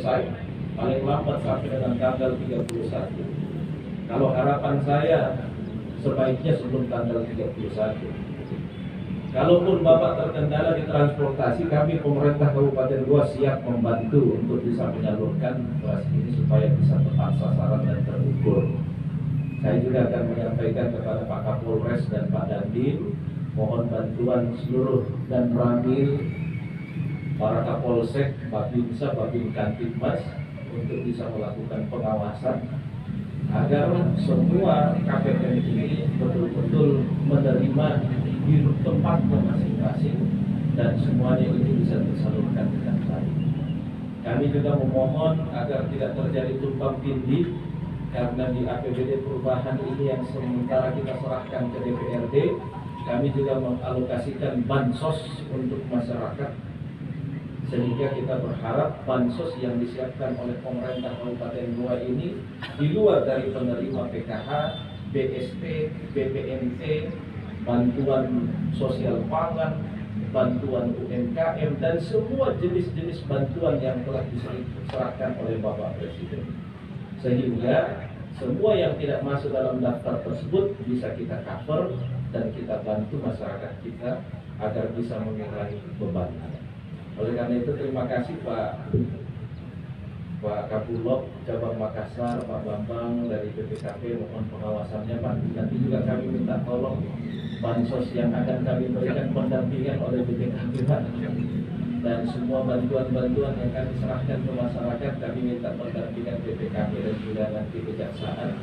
selesai paling lambat sampai dengan tanggal 31. Kalau harapan saya sebaiknya sebelum tanggal 31. Kalaupun Bapak terkendala di transportasi, kami pemerintah Kabupaten Goa siap membantu untuk bisa menyalurkan beras ini supaya bisa tepat sasaran dan terukur. Saya juga akan menyampaikan kepada Pak Kapolres dan Pak Dandim, mohon bantuan seluruh dan Ramil, para Kapolsek, Babinsa, Babin Kantipmas untuk bisa melakukan pengawasan agar semua KPM ini betul-betul menerima di tempatnya masing-masing dan semuanya ini bisa tersalurkan dengan baik. Kami juga memohon agar tidak terjadi tumpang tindih karena di APBD perubahan ini yang sementara kita serahkan ke DPRD, kami juga mengalokasikan bansos untuk masyarakat, sehingga kita berharap bansos yang disiapkan oleh pemerintah Kabupaten Goa ini di luar dari penerima PKH, BST, BPNT, bantuan sosial pangan, bantuan UMKM, dan semua jenis-jenis bantuan yang telah diserahkan oleh Bapak Presiden. Sehingga semua yang tidak masuk dalam daftar tersebut bisa kita cover dan kita bantu masyarakat kita agar bisa mengurangi beban. Oleh karena itu terima kasih Pak Kapulok Cabang Makassar, Pak Bambang dari BPKP, mohon pengawasannya Pak. Nanti juga kami minta tolong bansos yang akan kami berikan pendampingan oleh BPKP Pak. Dan semua bantuan-bantuan yang kami serahkan ke masyarakat kami minta pendampingan BPKP dan juga nanti kejaksaan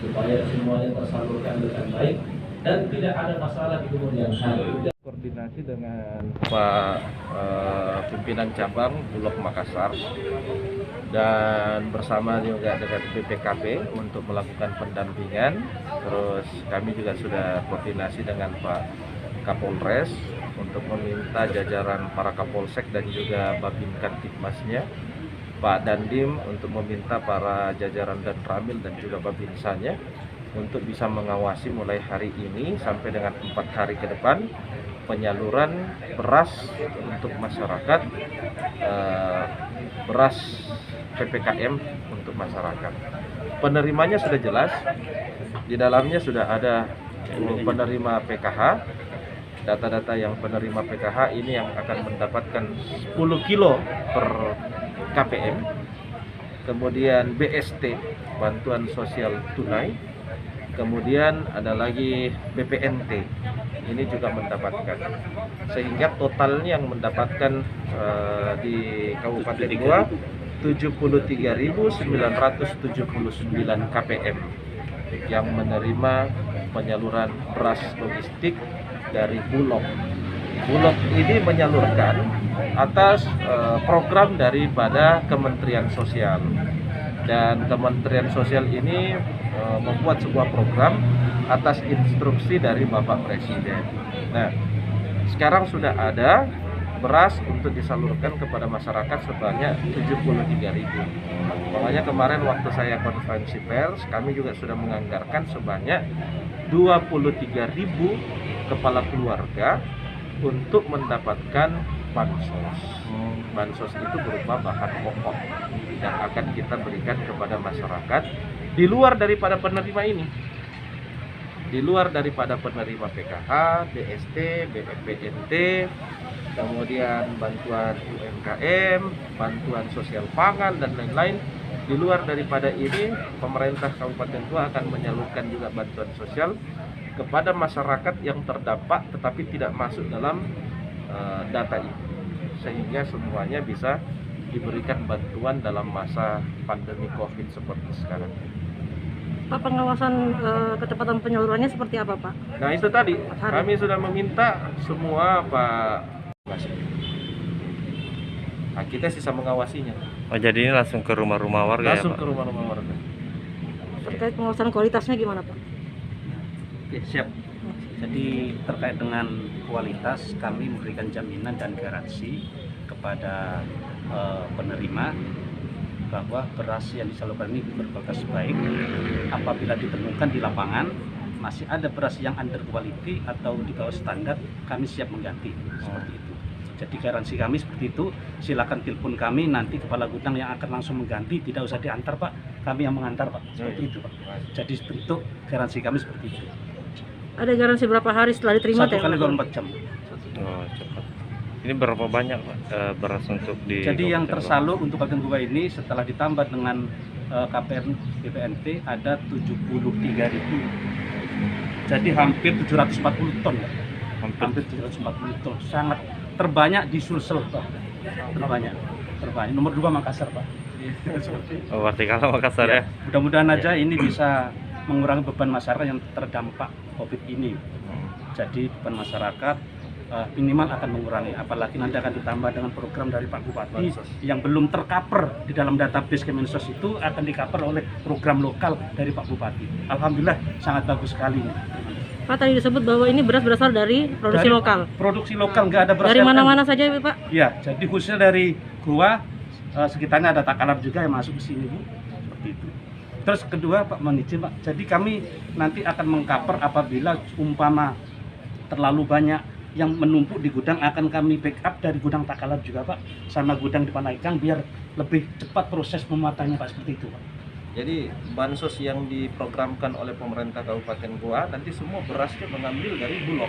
supaya semuanya tersalurkan dengan baik dan tidak ada masalah di kemudian hari. Koordinasi dengan Pak pimpinan cabang Bulog Makassar dan bersama juga dengan BPKP untuk melakukan pendampingan. Terus kami juga sudah koordinasi dengan Pak Kapolres untuk meminta jajaran para Kapolsek dan juga Babin Kantipmasnya, Pak Dandim untuk meminta para jajaran dan Ramil dan juga Babinsanya untuk bisa mengawasi mulai hari ini sampai dengan 4 hari ke depan penyaluran beras untuk masyarakat, beras PPKM untuk masyarakat. Penerimanya sudah jelas, di dalamnya sudah ada penerima PKH, data-data yang penerima PKH ini yang akan mendapatkan 10 kilo per KPM, kemudian BST, bantuan sosial tunai, kemudian ada lagi BPNT, ini juga mendapatkan, sehingga totalnya yang mendapatkan di Kabupaten Goa 73.979 KPM yang menerima penyaluran beras logistik dari Bulog. Bulog ini menyalurkan atas program daripada Kementerian Sosial, dan Kementerian Sosial ini membuat sebuah program atas instruksi dari Bapak Presiden. Nah, sekarang sudah ada beras untuk disalurkan kepada masyarakat sebanyak 73.000. Makanya kemarin waktu saya konferensi pers, kami juga sudah menganggarkan sebanyak 23.000 kepala keluarga untuk mendapatkan bansos. Bansos itu berupa bahan pokok yang akan kita berikan kepada masyarakat di luar daripada penerima ini. Di luar daripada penerima PKH, BST, BPNT, kemudian bantuan UMKM, bantuan sosial pangan, dan lain-lain. Di luar daripada ini, pemerintah Kabupaten Goa akan menyalurkan juga bantuan sosial kepada masyarakat yang terdampak tetapi tidak masuk dalam data ini, sehingga semuanya bisa diberikan bantuan dalam masa pandemi COVID seperti sekarang. Pak, pengawasan kecepatan penyalurannya seperti apa, Pak? Nah, itu tadi kami sudah meminta semua Pak. Nah, kita sisa mengawasinya. Oh, jadi ini langsung ke rumah-rumah warga langsung ya, Pak? ke rumah-rumah warga. Terkait pengawasan kualitasnya gimana, Pak? Oke, siap. Jadi terkait dengan kualitas, kami memberikan jaminan dan garansi kepada penerima bahwa beras yang disalurkan ini berkualitas baik. Apabila ditemukan di lapangan masih ada beras yang under quality atau di bawah standar, kami siap mengganti, seperti itu. Jadi garansi kami seperti itu. Silakan telepon kami, nanti kepala gudang yang akan langsung mengganti, tidak usah diantar Pak, kami yang mengantar Pak, seperti itu Pak. Jadi bentuk garansi kami seperti itu. Ada garansi berapa hari setelah diterima? 1 kali 24 jam. Oh, cepat. Ini berapa banyak Pak beras untuk di Jadi yang Kabupaten tersalur untuk Kabupaten Goa ini setelah ditambah dengan KPN BPNT ada 73.000. Jadi hampir 740 ton ya. Hampir 740 ton. Sangat terbanyak di Sulsel Pak. Terbanyak. Nomor 2 Makassar Pak. Oh, berarti kalau Makassar ya. Mudah-mudahan aja ini bisa mengurangi beban masyarakat yang terdampak COVID ini. Jadi beban masyarakat minimal akan mengurangi, apalagi nanti akan ditambah dengan program dari Pak Bupati yang belum tercover di dalam database Kemensos, itu akan di-cover oleh program lokal dari Pak Bupati. Alhamdulillah sangat bagus sekali. Pak, tadi disebut bahwa ini beras berasal dari produksi lokal. Produksi lokal, nggak ada beras Dari LM. mana-mana saja Pak? Ya, jadi khususnya dari Goa, sekitarnya ada Takalar juga yang masuk ke sini Bu, seperti itu. Terus kedua Pak, mohon izin Pak, jadi kami nanti akan mengcover apabila umpama terlalu banyak yang menumpuk di gudang, akan kami backup dari gudang Takalar juga Pak, sama gudang di Panaikang biar lebih cepat proses pemuatannya Pak, seperti itu Pak. Jadi bansos yang diprogramkan oleh pemerintah Kabupaten Goa nanti semua berasnya mengambil dari Bulog.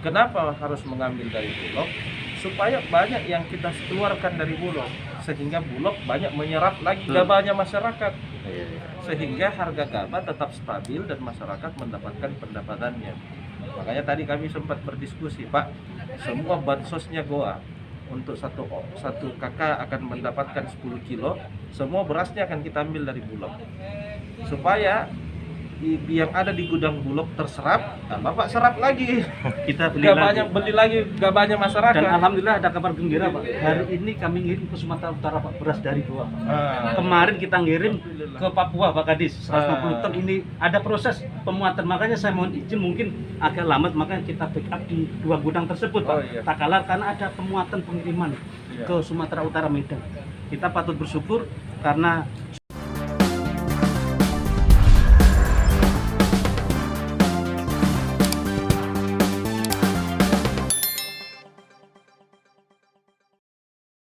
Kenapa harus mengambil dari Bulog? Supaya banyak yang kita keluarkan dari Bulog, sehingga Bulog banyak menyerap lagi gabahnya masyarakat, sehingga harga gabah tetap stabil dan masyarakat mendapatkan pendapatannya. Makanya tadi kami sempat berdiskusi, Pak, semua bansosnya Goa untuk satu kakak akan mendapatkan 10 kilo, semua berasnya akan kita ambil dari Bulog, supaya yang ada di gudang Bulog terserap, nah Bapak serap lagi, Kita beli gabahnya lagi. beli lagi gabahnya masyarakat. Dan alhamdulillah ada kabar gembira Pak. Hari ini kami ngirim ke Sumatera Utara Pak, beras dari Goa Pak. Kemarin kita ngirim ke Papua Pak Kadis 150 ton. Ini ada proses pemuatan, makanya saya mohon izin mungkin agak lambat, makanya kita backup di 2 gudang tersebut Pak. Oh, iya. Takalar, karena ada pemuatan pengiriman ke Sumatera Utara Medan. Kita patut bersyukur karena